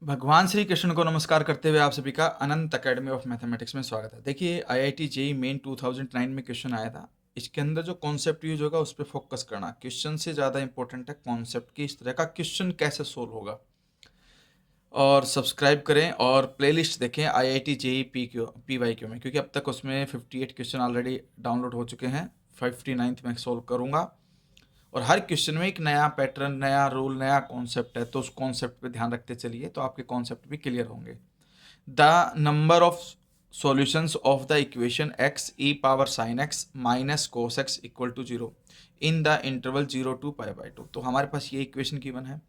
भगवान श्री कृष्ण को नमस्कार करते हुए आप सभी का अनंत अकेडमी ऑफ मैथमेटिक्स में स्वागत है। देखिए आईआईटी जेईई मेन 2009 में क्वेश्चन आया था। इसके अंदर जो कॉन्सेप्ट यूज होगा उस पर फोकस करना, क्वेश्चन से ज़्यादा इंपॉर्टेंट है कॉन्सेप्ट की, इस तरह का क्वेश्चन कैसे सोल्व होगा। और सब्सक्राइब करें और प्लेलिस्ट देखें आईआईटी जेईई पीवाईक्यू में, क्योंकि अब तक उसमें 58 क्वेश्चन ऑलरेडी डाउनलोड हो चुके हैं। 59th में सोल्व करूँगा और हर क्वेश्चन में एक नया पैटर्न, नया रूल, नया कॉन्सेप्ट है, तो उस कॉन्सेप्ट पे ध्यान रखते चलिए तो आपके कॉन्सेप्ट भी क्लियर होंगे। The number of solutions of the equation x e power sine x minus cos x equal to 0 in the interval 0 to π/2। तो हमारे पास ये इक्वेशन गिवन है,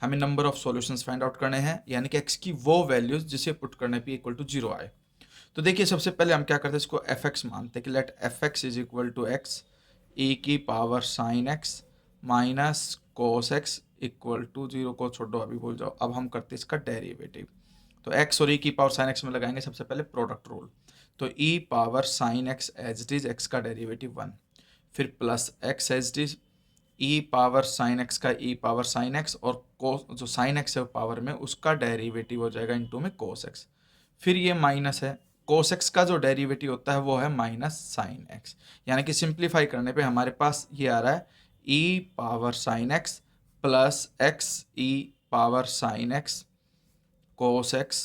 हमें number of solutions find out करने हैं, यानी कि x की वो वैल्यूज जिसे पुट करने पे इक्वल टू 0 आए। तो देखिए सबसे पहले हम क्या करते हैं, इसको fx मानते हैं कि let fx is equal to x e की power sine x minus cos x equal to 0 को छोड़ो, अभी भूल जाओ। अब हम करते हैं इसका डेरिवेटिव। तो x और e की पावर साइन x में लगाएंगे सबसे पहले प्रोडक्ट रूल। तो e power sine x as it is, x का डेरिवेटिव 1, फिर plus x as it is, e power sine x का e पावर साइन x, और कोस जो साइन x है पावर में उसका डेरिवेटिव हो जाएगा इनटू में कोस x। फिर ये माइनस है, कोस x का जो डेरिवेटिव होता है वो है माइनस साइन x, यानी कि सिंप्लीफाई करने पे हमारे पास ये आ रहा है e power sine x plus x e power sine x cos x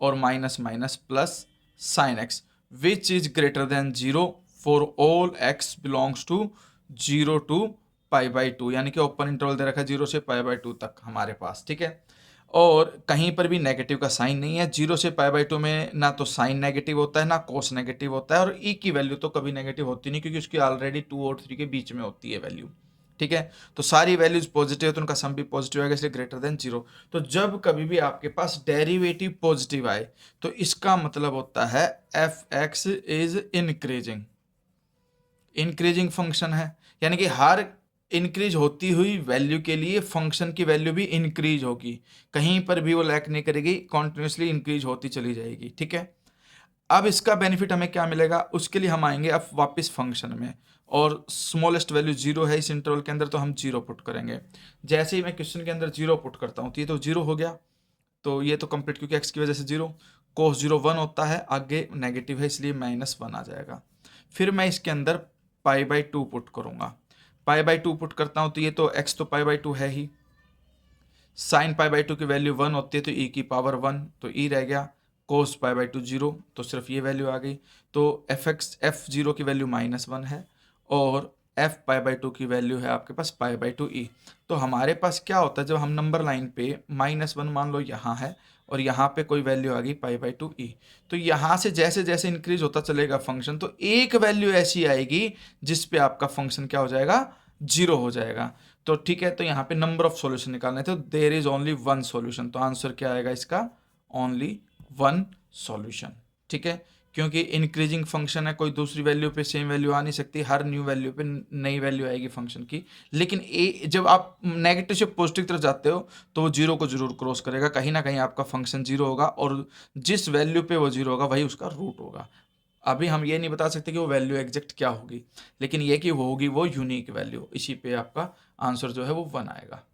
और minus minus plus sine x which is greater than 0 for all x belongs to 0 to π/2, यानी कि ओपन इंटरवल दे रखा है 0 से π/2 तक हमारे पास, ठीक है। और कहीं पर भी नेगेटिव का साइन नहीं है। 0 से π/2 में ना तो साइन नेगेटिव होता है ना कोस नेगेटिव होता है, और e की वैल्यू तो कभी नेगेटिव होती नहीं, क्योंकि उसकी ऑलरेडी 2 और 3 के बीच में होती है वैल्यू, ठीक है। तो सारी वैल्यूज पॉजिटिव है तो उनका सम भी पॉजिटिव आएगा, इसलिए ग्रेटर देन 0। तो जब कभी भी आपके पास डेरिवेटिव पॉजिटिव आए तो इसका मतलब होता है f(x) is increasing, increasing function है, यानी कि हर इंक्रीज होती हुई वैल्यू के लिए फंक्शन की वैल्यू भी इंक्रीज होगी, कहीं पर भी वो लैक नहीं करेगी, कॉन्टिन्यूसली इंक्रीज होती चली जाएगी, ठीक है। अब इसका बेनिफिट हमें क्या मिलेगा, उसके लिए हम आएंगे अब वापस फंक्शन में, और स्मॉलेस्ट वैल्यू 0 है इस इंटरवल के अंदर, तो हम 0 पुट करेंगे। जैसे ही मैं क्वेश्चन के अंदर 0 पुट करता हूँ तो ये तो 0 हो गया, तो ये तो कंप्लीट, क्योंकि x की वजह से 0, कोस 0 1 होता है, आगे नेगेटिव है इसलिए -1 आ जाएगा। फिर मैं इसके अंदर π/2 पुट करूँगा, π/2 पुट करता हूँ तो ये तो x तो π/2 है ही, साइन π/2 की वैल्यू 1 होती है तो e की पावर 1, तो e रह गया, कोस π/2 0, तो सिर्फ ये वैल्यू आ गई। तो f0 की वैल्यू -1 है और f π/2 की वैल्यू है आपके पास π/2e। तो हमारे पास क्या होता है, जब हम नंबर लाइन पे -1 मान लो यहाँ है और यहाँ पे कोई वैल्यू आ गई π/2e, तो यहाँ से जैसे जैसे इंक्रीज होता चलेगा फंक्शन, तो एक वैल्यू ऐसी आएगी जिस पे आपका फंक्शन क्या हो जाएगा, 0 हो जाएगा। तो ठीक है, तो यहाँ पे नंबर ऑफ सॉल्यूशन निकालने थे, तो देयर इज ओनली 1 सॉल्यूशन, तो आंसर क्या आएगा इसका, ओनली 1 सॉल्यूशन, ठीक है। क्योंकि इंक्रीजिंग फंक्शन है, कोई दूसरी वैल्यू पे सेम वैल्यू आ नहीं सकती, हर न्यू वैल्यू पे नई वैल्यू आएगी फंक्शन की। लेकिन जब आप नेगेटिव से पॉजिटिव तरफ जाते हो तो वो 0 को जरूर क्रॉस करेगा, कहीं ना कहीं आपका फंक्शन 0 होगा, और जिस वैल्यू पे वो 0 होगा वही उसका रूट होगा। अभी हम ये नहीं बता सकते कि वो वैल्यू एग्जैक्ट क्या होगी, लेकिन ये कि वो होगी वो यूनिक वैल्यू, इसी पे आपका आंसर जो है वो 1 आएगा।